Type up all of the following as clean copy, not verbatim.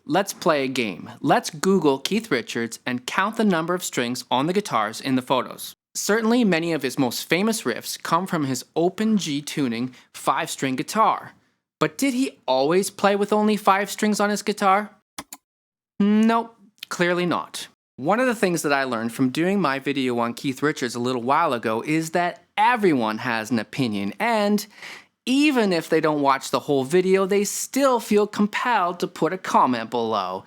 Let's play a game. Let's Google Keith Richards and count the number of strings on the guitars in the photos. Certainly, many of his most famous riffs come from his open G tuning 5-string guitar. But did he always play with only 5 strings on his guitar? Nope, clearly not. One of the things that I learned from doing my video on Keith Richards a little while ago is that everyone has an opinion, and even if they don't watch the whole video, they still feel compelled to put a comment below.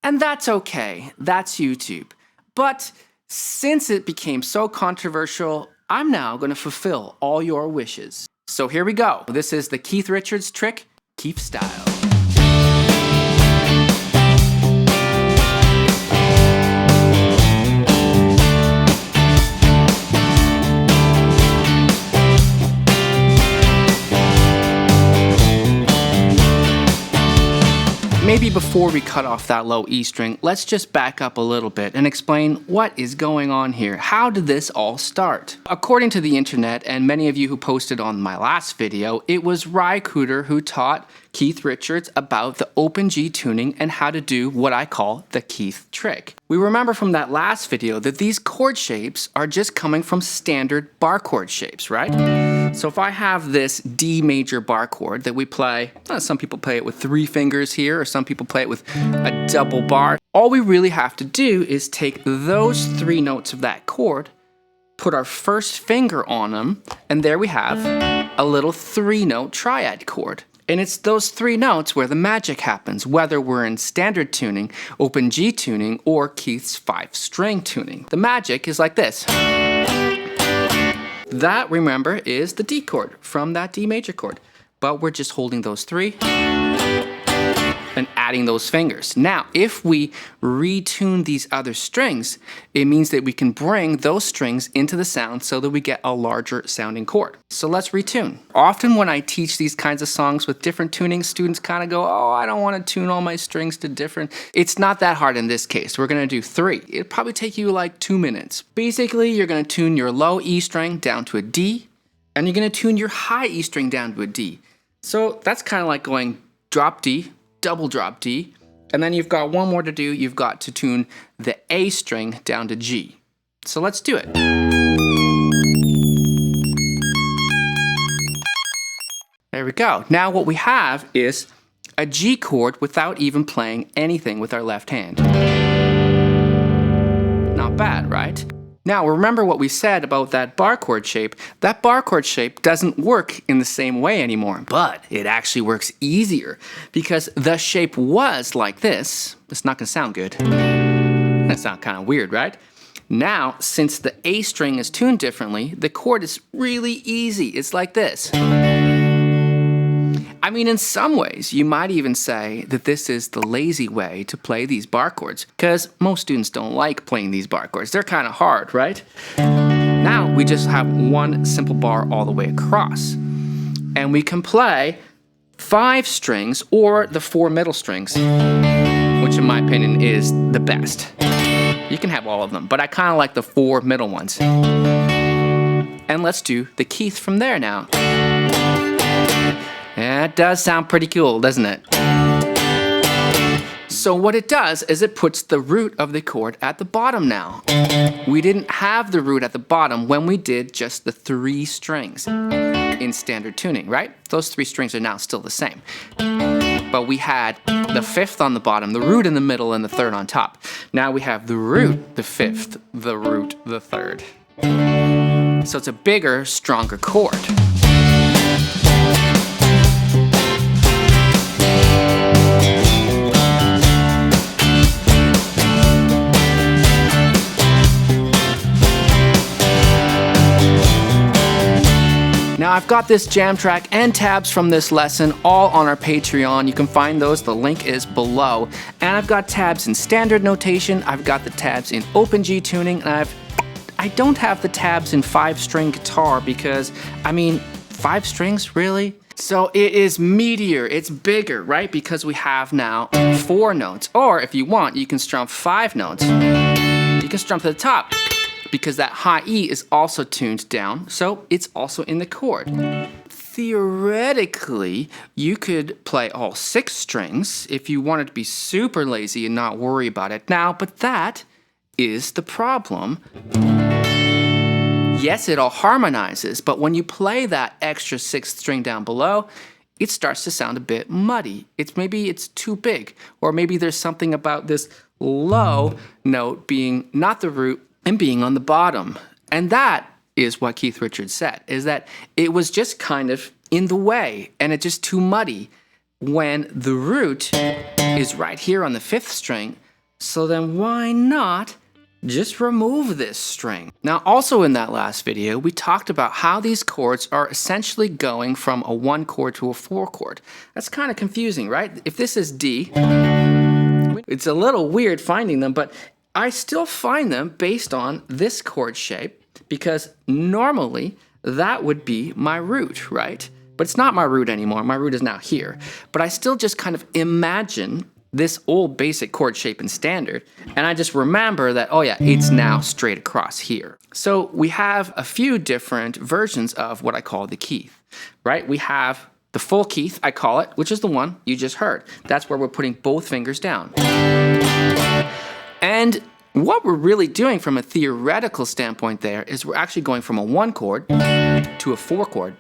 And that's okay, that's YouTube. But since it became so controversial, I'm now going to fulfill all your wishes. So here we go. This is the Keith Richards trick, Keith style. Maybe before we cut off that low E string, let's just back up a little bit and explain what is going on here. How did this all start? According to the internet and many of you who posted on my last video, it was Ry Cooder who taught Keith Richards about the open G tuning and how to do what I call the Keith trick. We remember from that last video that these chord shapes are just coming from standard bar chord shapes, right? So if I have this D major bar chord that we play, some people play it with 3 fingers here, or some people play it with a double bar. All we really have to do is take those 3 notes of that chord, put our first finger on them, and there we have a little 3-note triad chord. And it's those 3 notes where the magic happens, whether we're in standard tuning, open G tuning, or Keith's 5-string tuning. The magic is like this. That, remember, is the D chord from that D major chord. But we're just holding those 3 and adding those fingers. Now, if we retune these other strings, it means that we can bring those strings into the sound so that we get a larger sounding chord. So let's retune. Often when I teach these kinds of songs with different tunings, students kind of go, oh, I don't want to tune all my strings to different. It's not that hard in this case. We're going to do 3. It'll probably take you like 2 minutes. Basically, you're going to tune your low E string down to a D, and you're going to tune your high E string down to a D. So that's kind of like going drop D, double drop D, and then you've got one more to do. You've got to tune the A string down to G. So let's do it. There we go. Now what we have is a G chord without even playing anything with our left hand. Not bad, right? Now remember what we said about that bar chord shape. That bar chord shape doesn't work in the same way anymore, but it actually works easier because the shape was like this. It's not gonna sound good. That sounds kind of weird, right? Now, since the A string is tuned differently, the chord is really easy. It's like this. I mean, in some ways, you might even say that this is the lazy way to play these bar chords, because most students don't like playing these bar chords. They're kind of hard, right? Now, we just have one simple bar all the way across. And we can play 5 strings or the 4 middle strings, which in my opinion is the best. You can have all of them, but I kind of like the 4 middle ones. And let's do the Keith from there now. Yeah, it does sound pretty cool, doesn't it? So what it does is it puts the root of the chord at the bottom now. We didn't have the root at the bottom when we did just the 3 strings in standard tuning, right? Those 3 strings are now still the same. But we had the 5th on the bottom, the root in the middle, and the 3rd on top. Now we have the root, the 5th, the root, the 3rd. So it's a bigger, stronger chord. Now I've got this jam track and tabs from this lesson all on our Patreon. You can find those, the link is below. And I've got tabs in standard notation, I've got the tabs in open G tuning, and I don't have the tabs in 5-string guitar because, I mean, 5 strings, really? So it is meatier, it's bigger, right? Because we have now 4 notes. Or if you want, you can strum 5 notes. You can strum to the top, because that high E is also tuned down, so it's also in the chord. theoretically, you could play all 6 strings if you wanted to be super lazy and not worry about it now, but that is the problem. Yes, it all harmonizes, but when you play that extra 6th string down below, it starts to sound a bit muddy. Maybe it's too big, or maybe there's something about this low note being not the root and being on the bottom. And that is what Keith Richards said, is that it was just kind of in the way and it's just too muddy when the root is right here on the 5th string. So then why not just remove this string? Now, also in that last video, we talked about how these chords are essentially going from a 1 chord to a 4 chord. That's kind of confusing, right? If this is D, it's a little weird finding them, but I still find them based on this chord shape, because normally that would be my root, right? But it's not my root anymore. My root is now here. But I still just kind of imagine this old basic chord shape in standard, and I just remember that, oh yeah, it's now straight across here. So we have a few different versions of what I call the Keith, right? We have the full Keith, I call it, which is the one you just heard. That's where we're putting both fingers down. And what we're really doing from a theoretical standpoint there is we're actually going from a 1 chord to a 4 chord.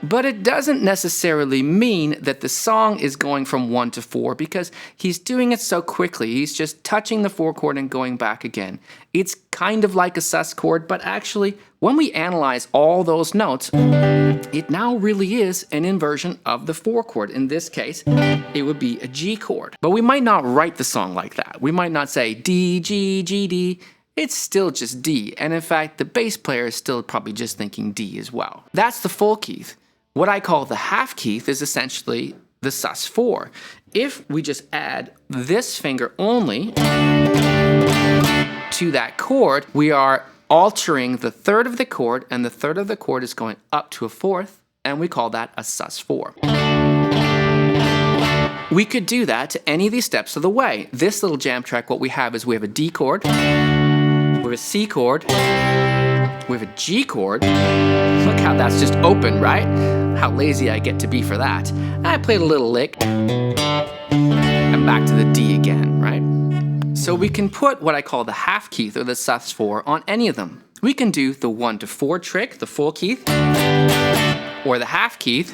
But it doesn't necessarily mean that the song is going from 1 to 4, because he's doing it so quickly. He's just touching the 4 chord and going back again. It's kind of like a sus chord, but actually, when we analyze all those notes, it now really is an inversion of the 4 chord. In this case, it would be a G chord. But we might not write the song like that. We might not say D, G, G, D. It's still just D. And in fact, the bass player is still probably just thinking D as well. That's the full Keith. What I call the half Keith is essentially the sus4. If we just add this finger only to that chord, we are altering the 3rd of the chord, and the 3rd of the chord is going up to a 4th, and we call that a sus4. We could do that to any of these steps of the way. This little jam track, what we have is we have a D chord, we have a C chord, we have a G chord. Look how that's just open, right? How lazy I get to be for that. And I played a little lick and back to the D again, right? So we can put what I call the half Keith or the sus4 on any of them. We can do the 1 to 4 trick, the full Keith, or the half Keith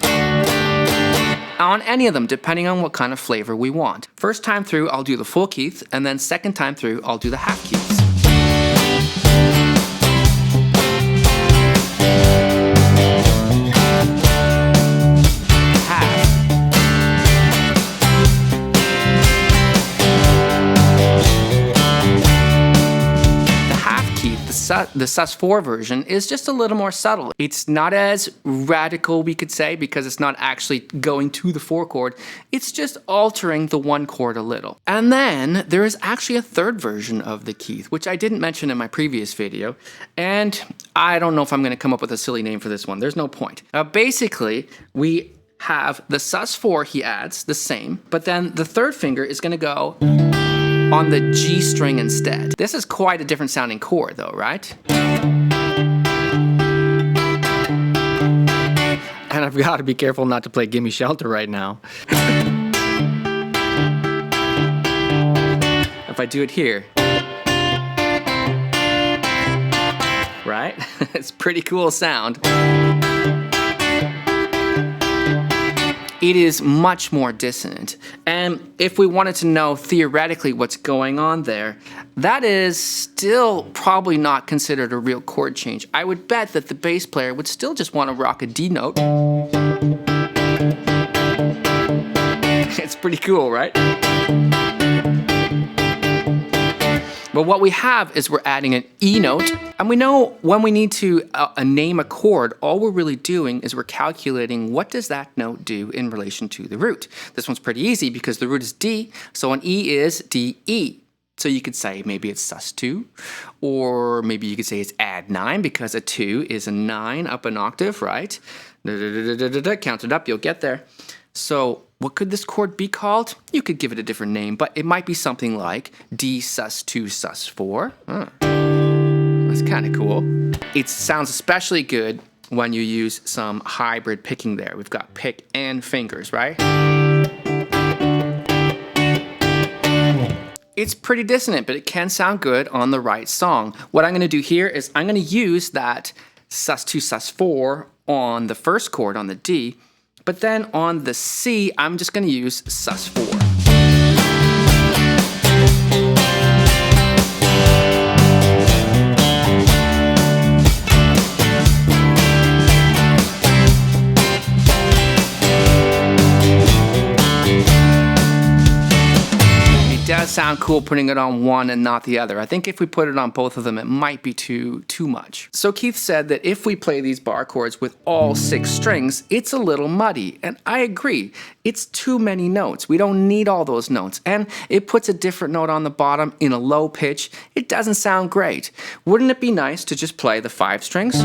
on any of them, depending on what kind of flavor we want. First time through, I'll do the full Keith, and then second time through, I'll do the half Keiths. The sus4 version is just a little more subtle. It's not as radical, we could say, because it's not actually going to the 4 chord. It's just altering the 1 chord a little. And then there is actually a 3rd version of the Keith, which I didn't mention in my previous video. And I don't know if I'm going to come up with a silly name for this one. There's no point. Basically, we have the sus4 he adds, the same, but then the 3rd finger is going to go on the G string instead. This is quite a different sounding chord though, right? And I've got to be careful not to play Gimme Shelter right now. If I do it here, right? It's pretty cool sound. It is much more dissonant. And if we wanted to know theoretically what's going on there, that is still probably not considered a real chord change. I would bet that the bass player would still just want to rock a D note. It's pretty cool, right? But what we have is we're adding an E note, and we know when we need to name a chord, all we're really doing is we're calculating what does that note do in relation to the root. This one's pretty easy because the root is D, so an E is D-E. So you could say maybe it's sus2, or maybe you could say it's add 9 because a 2 is a 9 up an octave, right? Count it up, you'll get there. So what could this chord be called? You could give it a different name, but it might be something like D sus2 sus4. That's kind of cool. It sounds especially good when you use some hybrid picking there. We've got pick and fingers, right? It's pretty dissonant, but it can sound good on the right song. What I'm going to do here is I'm going to use that sus2, sus4 on the first chord on the D, but then on the C, I'm just going to use sus4. It does sound cool putting it on one and not the other. I think if we put it on both of them, it might be too much. So Keith said that if we play these bar chords with all 6 strings, it's a little muddy. And I agree. It's too many notes. We don't need all those notes. And it puts a different note on the bottom in a low pitch. It doesn't sound great. Wouldn't it be nice to just play the 5 strings?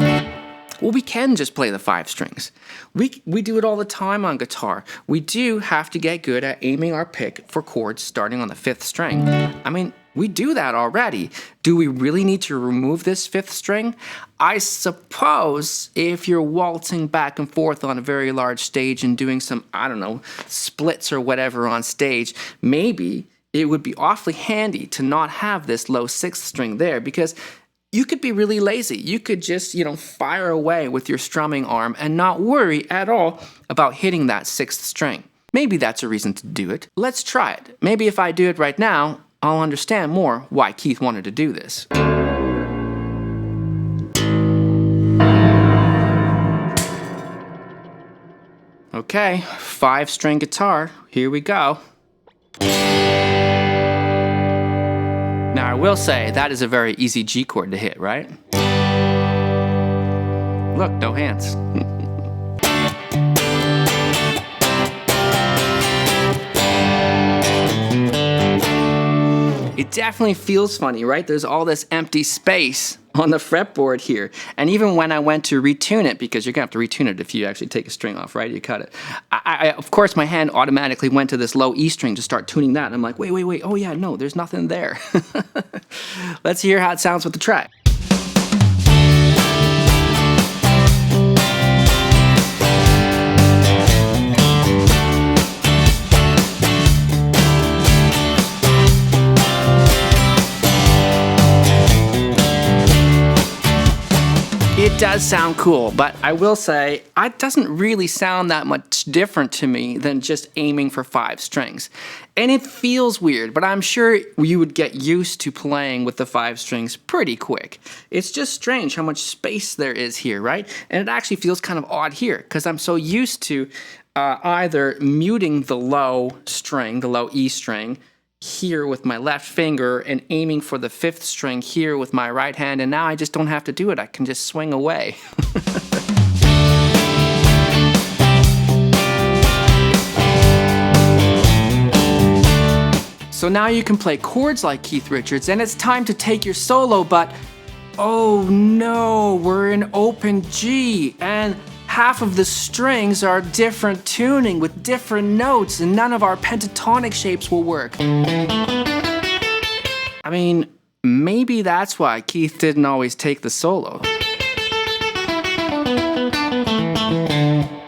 Well, we can just play the 5 strings. We do it all the time on guitar. We do have to get good at aiming our pick for chords starting on the 5th string. I mean, we do that already. Do we really need to remove this 5th string? I suppose if you're waltzing back and forth on a very large stage and doing some, I don't know, splits or whatever on stage, maybe it would be awfully handy to not have this low 6th string there, because you could be really lazy. You could just, fire away with your strumming arm and not worry at all about hitting that 6th string. Maybe that's a reason to do it. Let's try it. Maybe if I do it right now, I'll understand more why Keith wanted to do this. Okay, 5-string guitar. Here we go. Now, I will say, that is a very easy G chord to hit, right? Look, no hands. It definitely feels funny, right? There's all this empty space on the fretboard here. And even when I went to retune it, because you're going to have to retune it if you actually take a string off, right? You cut it. Of course, my hand automatically went to this low E string to start tuning that. And I'm like, wait. Oh, yeah, no, there's nothing there. Let's hear how it sounds with the track. It does sound cool, but I will say it doesn't really sound that much different to me than just aiming for 5 strings. And it feels weird, but I'm sure you would get used to playing with the 5 strings pretty quick. It's just strange how much space there is here, right? And it actually feels kind of odd here because I'm so used to either muting the low string, the low E string, here with my left finger and aiming for the 5th string here with my right hand, and now I just don't have to do it. I can just swing away. So now you can play chords like Keith Richards, and it's time to take your solo, but oh no, we're in open G, and half of the strings are different tuning with different notes, and none of our pentatonic shapes will work. I mean, maybe that's why Keith didn't always take the solo.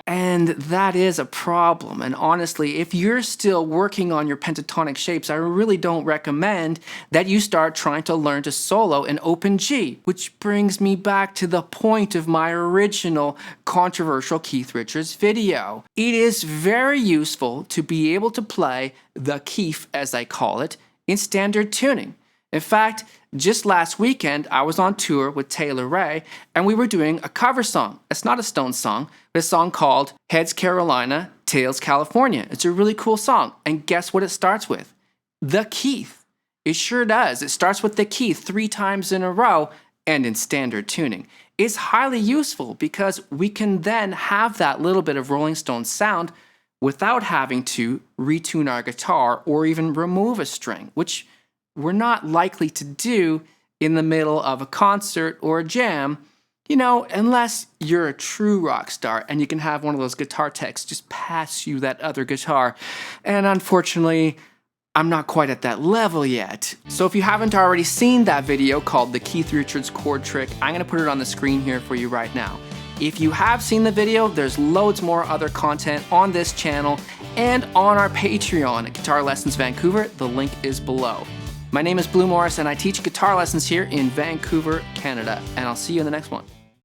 And that is a problem. And honestly, if you're still working on your pentatonic shapes, I really don't recommend that you start trying to learn to solo in open G, which brings me back to the point of my original controversial Keith Richards video. It is very useful to be able to play the Keef, as I call it, in standard tuning. In fact, just last weekend, I was on tour with Taylor Ray, and we were doing a cover song. It's not a Stones song, but a song called Heads Carolina, Tails California. It's a really cool song, and guess what it starts with? The Keith. It sure does. It starts with the Keith 3 times in a row and in standard tuning. It's highly useful because we can then have that little bit of Rolling Stones sound without having to retune our guitar or even remove a string, which we're not likely to do in the middle of a concert or a jam, unless you're a true rock star and you can have one of those guitar techs just pass you that other guitar. And unfortunately, I'm not quite at that level yet. So if you haven't already seen that video called the Keith Richards chord trick, I'm gonna put it on the screen here for you right now. If you have seen the video, there's loads more other content on this channel and on our Patreon at Guitar Lessons Vancouver. The link is below. My name is Blue Morris and I teach guitar lessons here in Vancouver, Canada, and I'll see you in the next one.